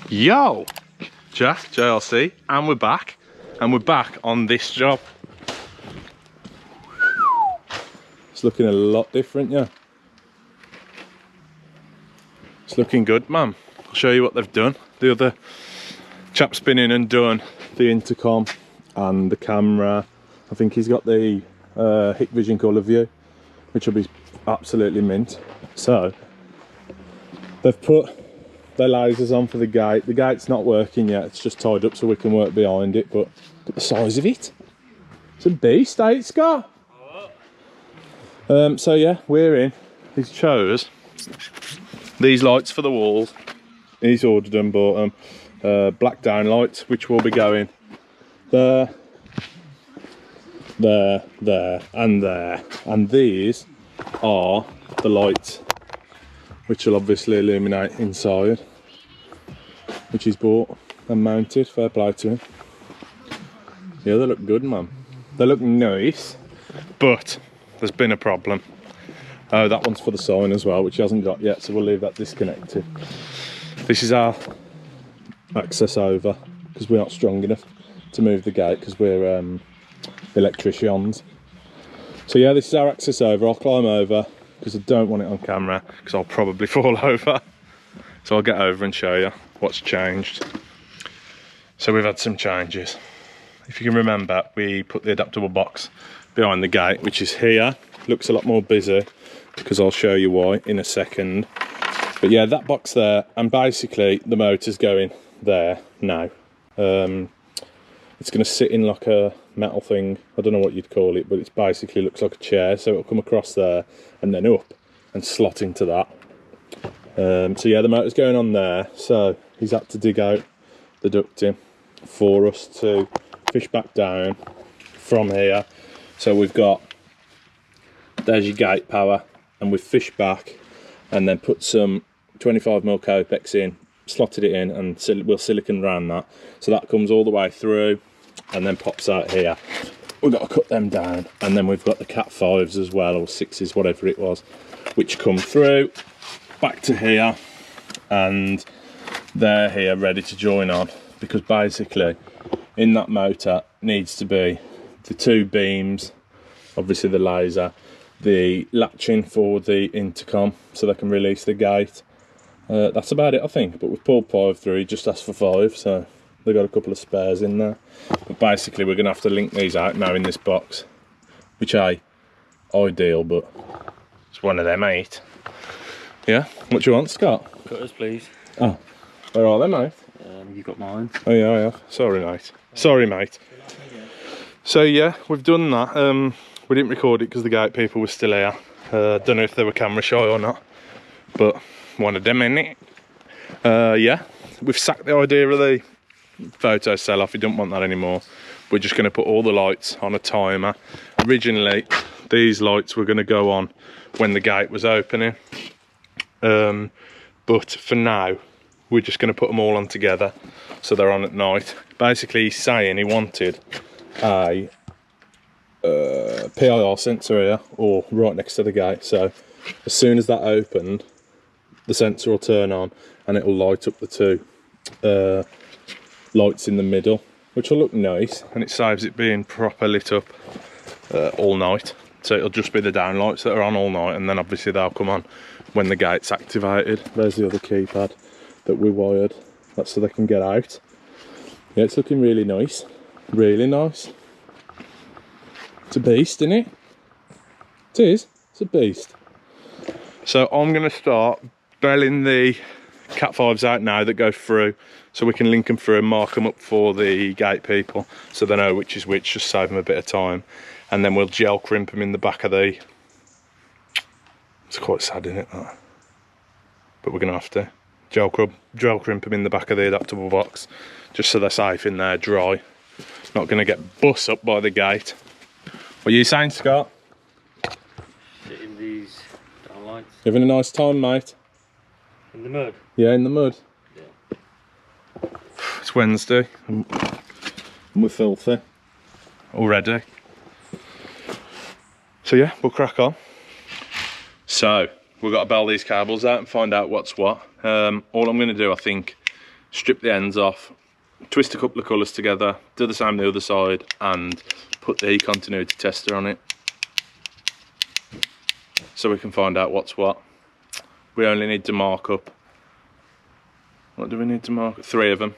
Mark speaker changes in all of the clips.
Speaker 1: Yo, Jack, JLC, and we're back on this job. It's looking a lot different, yeah. It's looking good, man. I'll show you what they've done. The other chap's been in and done the intercom and the camera. I think he's got the Hikvision colour view, which will be absolutely mint. So they've put their lasers on for the gate. The gate's not working yet, it's just tied up so we can work behind it, but look at the size of it. It's a beast, eh, Scott? So yeah, we're in. He chose these lights for the walls. He's ordered them, bought them. Black down lights, which will be going there, there, there, and there. And these are the lights which will obviously illuminate inside, which he's bought and mounted. Fair play to him. Yeah, they look good, man. They look nice, but there's been a problem. Oh, that one's for the sign as well, which he hasn't got yet, so we'll leave that disconnected. This is our access over, because we're not strong enough to move the gate, because we're electricians. So yeah, this is our access over. I'll climb over, because I don't want it on camera, because I'll probably fall over. So I'll get over and show you what's changed. So we've had some changes. If you can remember, we put the adaptable box behind the gate, which is here. Looks a lot more busy, because I'll show you why in a second. But yeah, that box there, and basically the motor's going there now. It's going to sit in like a metal thing. I don't know what you'd call it, but it basically looks like a chair. So it'll come across there and then up and slot into that. So yeah, the motor's going on there. So he's had to dig out the ducting for us to fish back down from here. So we've got, there's your gate power, and we've fished back and then put some 25mm Copex in, slotted it in, and we'll silicon round that. So that comes all the way through and then pops out here. We've got to cut them down, and then we've got the Cat5s as well, or 6s, whatever it was, which come through back to here, and they're here ready to join on, because basically in that motor needs to be the two beams, obviously the laser, the latching for the intercom so they can release the gate. That's about it, I think, but we've pulled 5 through. He just asked for 5, so they've got a couple of spares in there. But basically we're going to have to link these out now in this box, which ain't ideal, but it's one of them, mate. Yeah, what do you want, Scott?
Speaker 2: Cutters, please.
Speaker 1: Oh, where are they, mate?
Speaker 2: You've got mine.
Speaker 1: Oh yeah, I have. Sorry, mate. Sorry, mate. So yeah, we've done that. We didn't record it because the gate people were still here. Don't know if they were camera shy or not, but one of them, innit? Yeah, we've sacked the idea of the photo sell-off. We don't want that anymore. We're just going to put all the lights on a timer. Originally, these lights were going to go on when the gate was opening, but for now, we're just going to put them all on together, so they're on at night. Basically, he's saying he wanted a PIR sensor here, or right next to the gate, so as soon as that opened, the sensor will turn on and it will light up the two lights in the middle, which will look nice, and it saves it being proper lit up all night. So it'll just be the down lights that are on all night, and then obviously they'll come on when the gate's activated. There's the other keypad that we wired, that's so they can get out. Yeah, it's looking really nice, really nice. It's a beast, isn't it? It is, it's a beast. So I'm going to start belling the Cat5s out now that go through, so we can link them through and mark them up for the gate people, so they know which is which, just save them a bit of time. And then we'll gel crimp them in the back of the... It's quite sad, isn't it, that? But we're going to have to. Gel crimp them in the back of the adaptable box, just so they're safe in there, dry. Not going to get bust up by the gate. What are you saying, Scott?
Speaker 2: Sitting these downlights.
Speaker 1: You having a nice time, mate?
Speaker 2: In the mud?
Speaker 1: Yeah, in the mud.
Speaker 2: Yeah.
Speaker 1: It's Wednesday and we're filthy already. So yeah, we'll crack on. So we've got to bell these cables out and find out what's what. All I'm going to do, I think, strip the ends off, twist a couple of colours together, do the same on the other side, and put the continuity tester on it so we can find out what's what. We only need to mark up, what do we need to mark? 3 of them.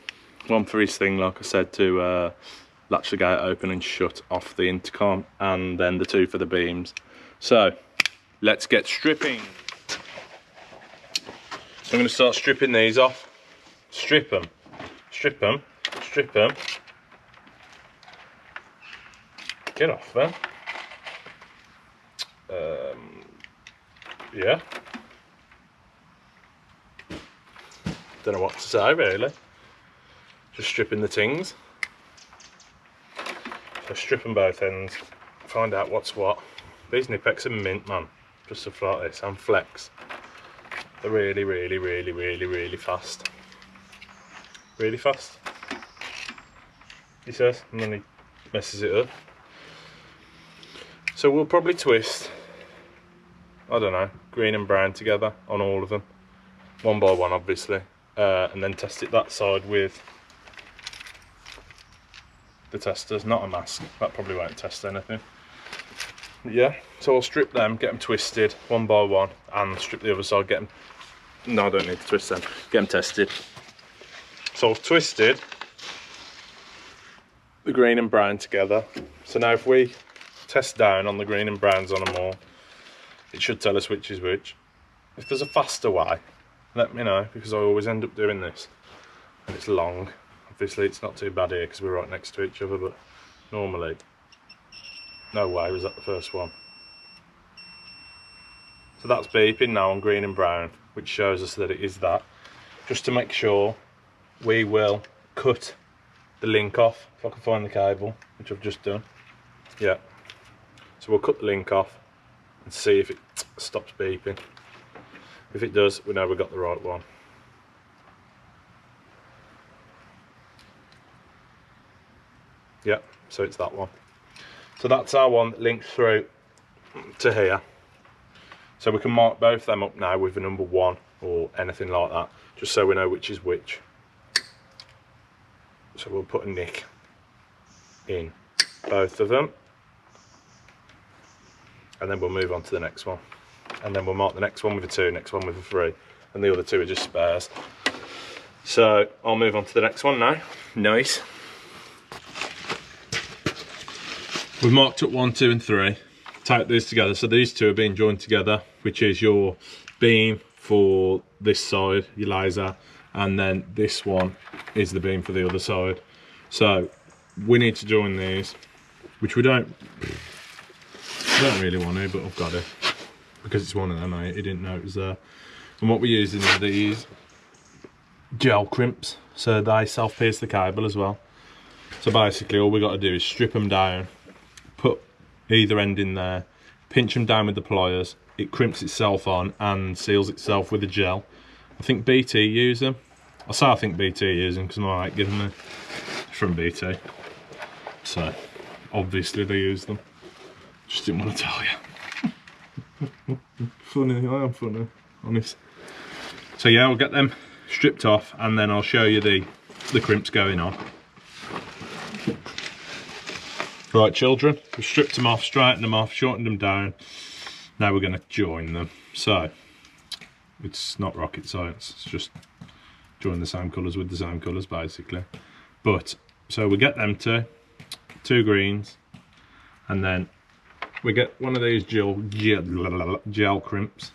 Speaker 1: One for each thing, like I said, to latch the gate open and shut off the intercom, and then the 2 for the beams. So let's get stripping. So I'm going to start stripping these off. Strip them, strip them, strip them. Get off then. Yeah. Don't know what to say really. Just stripping the tings. So strip them both ends, find out what's what. These Nipex are mint, man. Just stuff like this, and flex. They're really, really, really, really, really fast. Really fast, he says, and then he messes it up. So we'll probably twist, I don't know, green and brown together on all of them. 1 by 1 obviously. And then test it that side with the testers, not a mask. That probably won't test anything. Yeah, so I'll strip them, get them twisted 1 by 1, and strip the other side, get them, no, I don't need to twist them, get them tested. So I've twisted the green and brown together. So now if we test down on the green and browns on them all, it should tell us which is which. If there's a faster way, let me know, because I always end up doing this. And it's long. Obviously it's not too bad here because we're right next to each other, but normally, no way was that the first one. So that's beeping now on green and brown, which shows us that it is that. Just to make sure, we will cut the link off, if I can find the cable, which I've just done. Yeah. So we'll cut the link off and see if it stops beeping. If it does, we know we've got the right one. Yeah, so it's that one. So that's our one that links through to here. So we can mark both them up now with a number 1 or anything like that, just so we know which is which. So we'll put a nick in both of them, and then we'll move on to the next one. And then we'll mark the next one with a 2, next one with a 3, and the other 2 are just spares. So I'll move on to the next one now. Nice. We've marked up 1, 2 and 3. Tape these together. So these 2 are being joined together, which is your beam for this side, your laser, and then this one is the beam for the other side. So we need to join these, which we don't really want to, but I've got to, because it's one of them. I didn't know it was there. And what we're using are these gel crimps, so they self-pierce the cable as well. So basically all we got to do is strip them down, put either end in there, pinch them down with the pliers, it crimps itself on and seals itself with the gel. I think BT use them. I think BT use them because my mate gave them from BT. So obviously they use them. Just didn't want to tell you. Funny, I am funny, honest. So yeah, we'll get them stripped off and then I'll show you the crimps going on. Right children, we've stripped them off, straightened them off, shortened them down. Now we're going to join them. So it's not rocket science, it's just join the same colours with the same colours basically. But so we get them two greens, and then we get one of these gel crimps,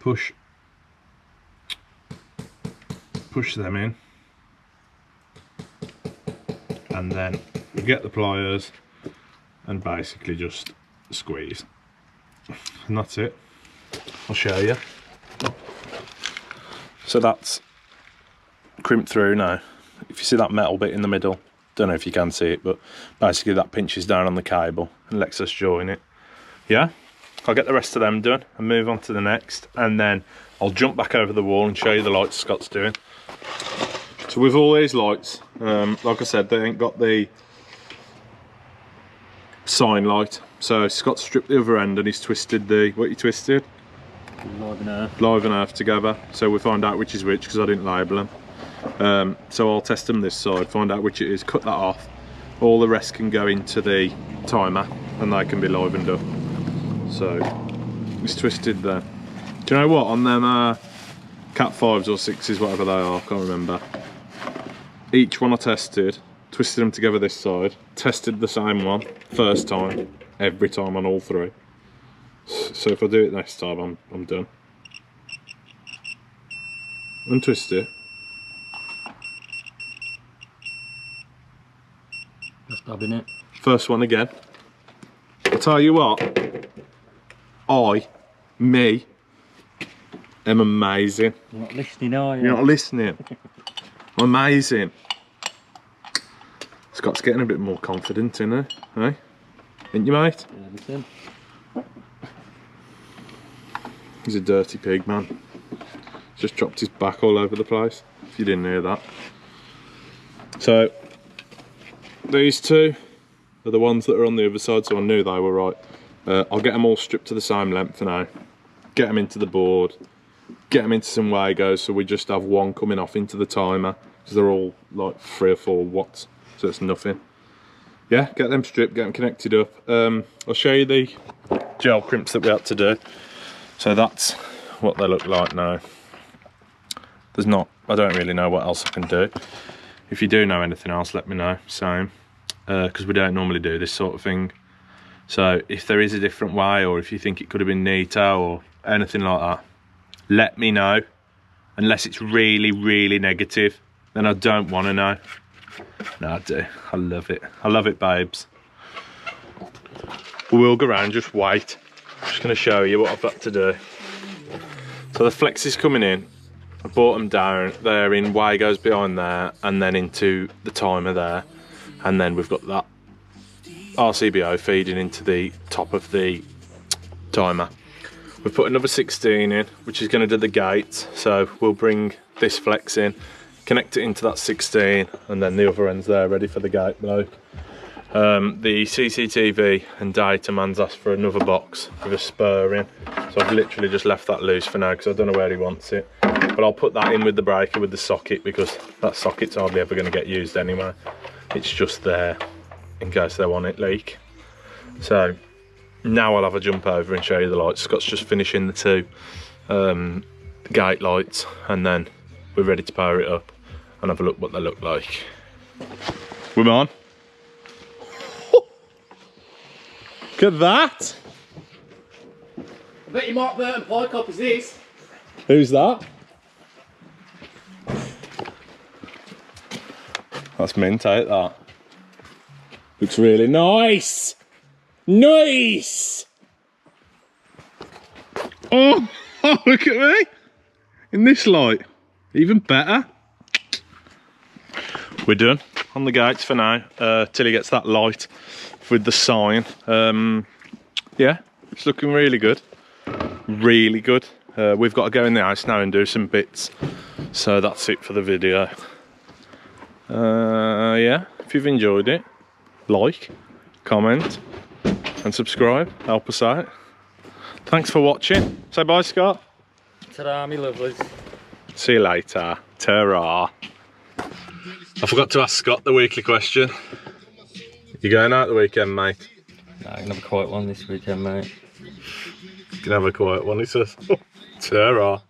Speaker 1: push them in, and then we get the pliers and basically just squeeze, and that's it. I'll show you. So that's crimped through now. If you see that metal bit in the middle, don't know if you can see it, but basically that pinches down on the cable and lets us join it. Yeah, I'll get the rest of them done and move on to the next, and then I'll jump back over the wall and show you the lights Scott's doing. So with all these lights, like I said, they ain't got the sign light, so Scott stripped the other end and he's twisted what you twisted?
Speaker 2: Live and Earth.
Speaker 1: Live and Earth together, so we'll find out which is which because I didn't label them. So I'll test them this side, find out which it is, cut that off. All the rest can go into the timer and they can be livened up. So it's twisted there. Do you know what, on them Cat5s or 6s, whatever they are, I can't remember, each one I tested, twisted them together this side, tested the same one first time, every time on all three. So if I do it next time, I'm done. Untwist it.
Speaker 2: Just dabbing it.
Speaker 1: First one again. I'll tell you what, me, am amazing.
Speaker 2: You're not listening, are you?
Speaker 1: You're not listening. I'm amazing. Scott's getting a bit more confident in it, eh? Ain't you, mate?
Speaker 2: Yeah, listen.
Speaker 1: He's a dirty pig, man. Just dropped his back all over the place, if you didn't hear that. So, these two are the ones that are on the other side, so I knew they were right. I'll get them all stripped to the same length now, get them into the board, get them into some Wagos, so we just have one coming off into the timer, because they're all like 3 or 4 watts, so it's nothing. Yeah, get them stripped, get them connected up. I'll show you the gel crimps that we had to do. So that's what they look like now. I don't really know what else I can do. If you do know anything else, let me know, same. Because we don't normally do this sort of thing. So if there is a different way, or if you think it could have been neater or anything like that, let me know. Unless it's really, really negative, then I don't want to know. No, I do. I love it. I love it, babes. We'll go around, just wait. I'm just going to show you what I've got to do. So the flex is coming in. I brought them down. They're in Wagos behind there, and then into the timer there. And then we've got that RCBO feeding into the top of the timer. We've put another 16 in, which is going to do the gate. So we'll bring this flex in, connect it into that 16, and then the other end's there ready for the gate bloke. The CCTV and data man's asked for another box with a spur in. So I've literally just left that loose for now because I don't know where he wants it. But I'll put that in with the breaker with the socket, because that socket's hardly ever going to get used anyway. It's just there in case they want it leak. So now I'll have a jump over and show you the lights. Scott's just finishing the 2 gate lights, and then we're ready to power it up and have a look what they look like. We're on. Look at that!
Speaker 2: I bet you Mark Burton pie copies this.
Speaker 1: Who's that? That's mint, ain't that? Looks really nice! Nice! Oh, look at me! In this light, even better. We're done on the gates for now, till he gets that light with the sign. Yeah, it's looking really good. Really good. We've got to go in the house now and do some bits. So that's it for the video. Yeah, if you've enjoyed it, like, comment and subscribe, help us out. Thanks for watching. Say bye, Scott.
Speaker 2: Ta-da, me lovelies.
Speaker 1: See you later. Ta-ra. I forgot to ask Scott the weekly question. You going out the weekend, mate?
Speaker 2: No, I can have a quiet one this weekend, mate.
Speaker 1: You can have a quiet one, he says. Ta-ra.